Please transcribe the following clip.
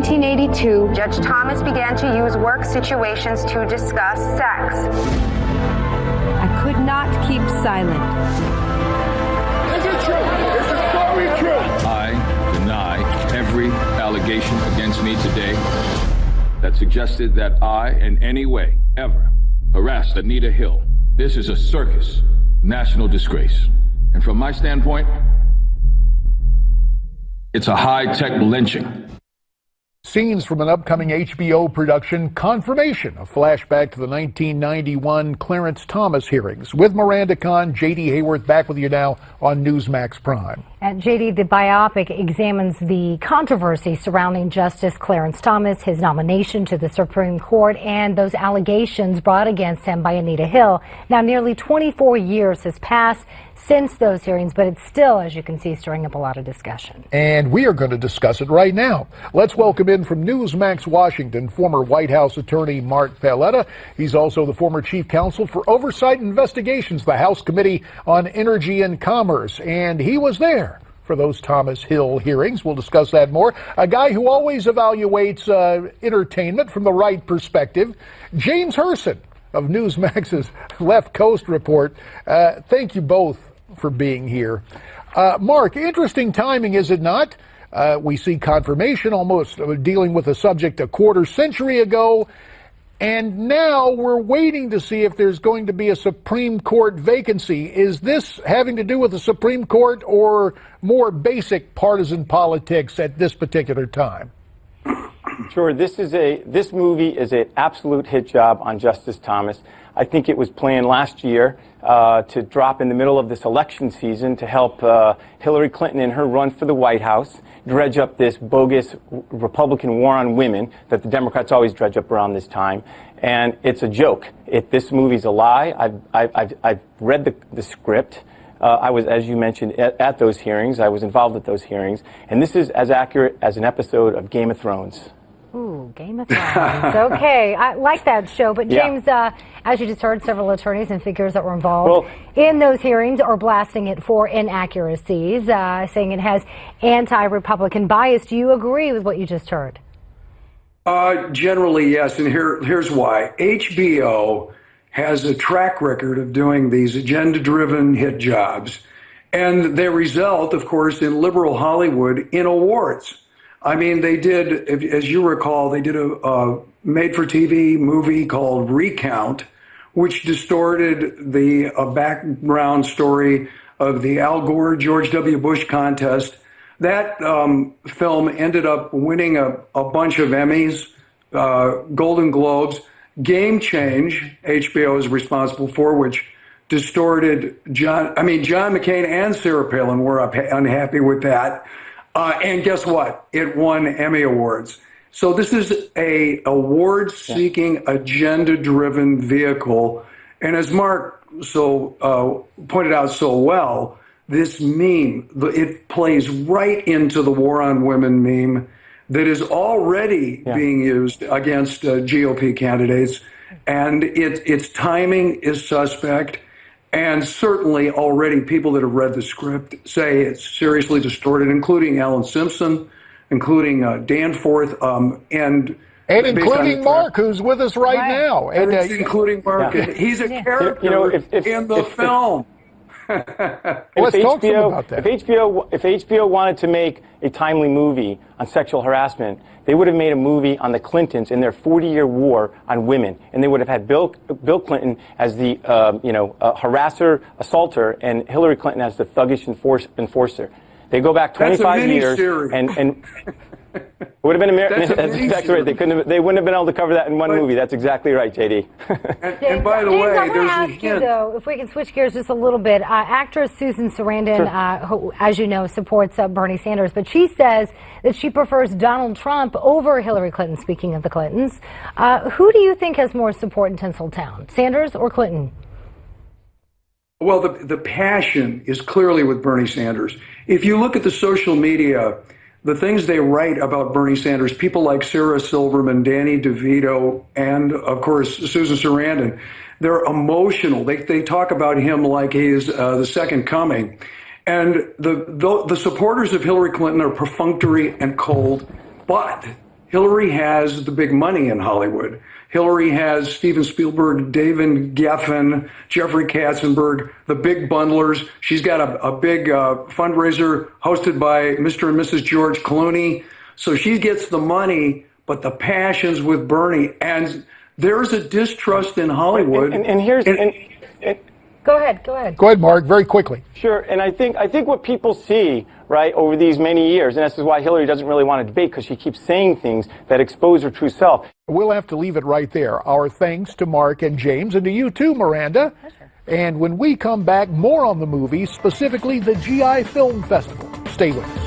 1982, Judge Thomas began to use work situations to discuss sex. I could not keep silent. Is it true? Is the story true? I deny every allegation against me today that suggested that I, in any way, ever, harassed Anita Hill. This is a circus, national disgrace. And from my standpoint, it's a high-tech lynching. Scenes from an upcoming HBO production, Confirmation, a flashback to the 1991 Clarence Thomas hearings. With Miranda Kahn, J.D. Hayworth back with you now on Newsmax Prime. And J.D., the biopic examines the controversy surrounding Justice Clarence Thomas, his nomination to the Supreme Court, and those allegations brought against him by Anita Hill. Now, nearly 24 years has passed since those hearings, but it's still, as you can see, stirring up a lot of discussion. And we are going to discuss it right now. Let's welcome in from Newsmax Washington, former White House attorney Mark Paoletta. He's also the former chief counsel for Oversight Investigations, the House Committee on Energy and Commerce. And he was there for those Thomas Hill hearings. We'll discuss that more. A guy who always evaluates entertainment from the right perspective, James Hirsen of Newsmax's Left Coast Report. Thank you both for being here. Mark, interesting timing, is it not? We see Confirmation almost dealing with a subject a quarter century ago, and now we're waiting to see if there's going to be a Supreme Court vacancy. Is this having to do with the Supreme Court or more basic partisan politics at this particular time? Sure. This movie is an absolute hit job on Justice Thomas. I think it was planned last year to drop in the middle of this election season to help Hillary Clinton in her run for the White House dredge up this bogus Republican war on women that the Democrats always dredge up around this time. And it's a joke. This movie's a lie. I've read the script. I was, as you mentioned, at those hearings. I was involved at those hearings. And this is as accurate as an episode of Game of Thrones. Ooh, Game of Thrones. Okay, I like that show. But James, as you just heard, several attorneys and figures that were involved in those hearings are blasting it for inaccuracies, saying it has anti-Republican bias. Do you agree with what you just heard? Generally, yes. And here's why. HBO has a track record of doing these agenda-driven hit jobs. And they result, of course, in liberal Hollywood in awards. I mean, they did, as you recall, they did a made-for-TV movie called Recount, which distorted the background story of the Al Gore, George W. Bush contest. That film ended up winning a bunch of Emmys, Golden Globes. Game Change, HBO is responsible for, which distorted John McCain and Sarah Palin were unhappy with that. And guess what? It won Emmy Awards. So this is a award-seeking, agenda-driven vehicle. And as Mark pointed out so well, this meme, it plays right into the war on women meme that is already being used against GOP candidates. And its timing is suspect. And certainly already people that have read the script say it's seriously distorted, including Alan Simpson, including Danforth, and including Mark, who's with us right now. And including Mark. He's a character in the film. Let's talk to him about that. If HBO wanted to make a timely movie on sexual harassment, they would have made a movie on the Clintons in their 40-year war on women, and they would have had Bill Clinton as the harasser, assaulter, and Hillary Clinton as the thuggish enforcer. They go back 25 years, and it would have been that's exactly right. They wouldn't have been able to cover that in one movie. That's exactly right, JD. and by the way, I want to ask you, though, if we can switch gears just a little bit. Actress Susan Sarandon, who, as you know, supports Bernie Sanders, but she says that she prefers Donald Trump over Hillary Clinton, speaking of the Clintons. Who do you think has more support in Tinseltown, Sanders or Clinton? Well, the passion is clearly with Bernie Sanders. If you look at the social media, the things they write about Bernie Sanders, people like Sarah Silverman, Danny DeVito, and, of course, Susan Sarandon, they're emotional. They talk about him like he's the second coming. And the supporters of Hillary Clinton are perfunctory and cold, but Hillary has the big money in Hollywood. Hillary has Steven Spielberg, David Geffen, Jeffrey Katzenberg, the big bundlers. She's got a big fundraiser hosted by Mr. and Mrs. George Clooney. So she gets the money, but the passion's with Bernie. And there's a distrust in Hollywood. Go ahead. Go ahead, Mark, very quickly. Sure, and I think what people see, right, over these many years, and this is why Hillary doesn't really want to debate, because she keeps saying things that expose her true self. We'll have to leave it right there. Our thanks to Mark and James, and to you too, Miranda. Pleasure. And when we come back, more on the movie, specifically the GI Film Festival. Stay with us.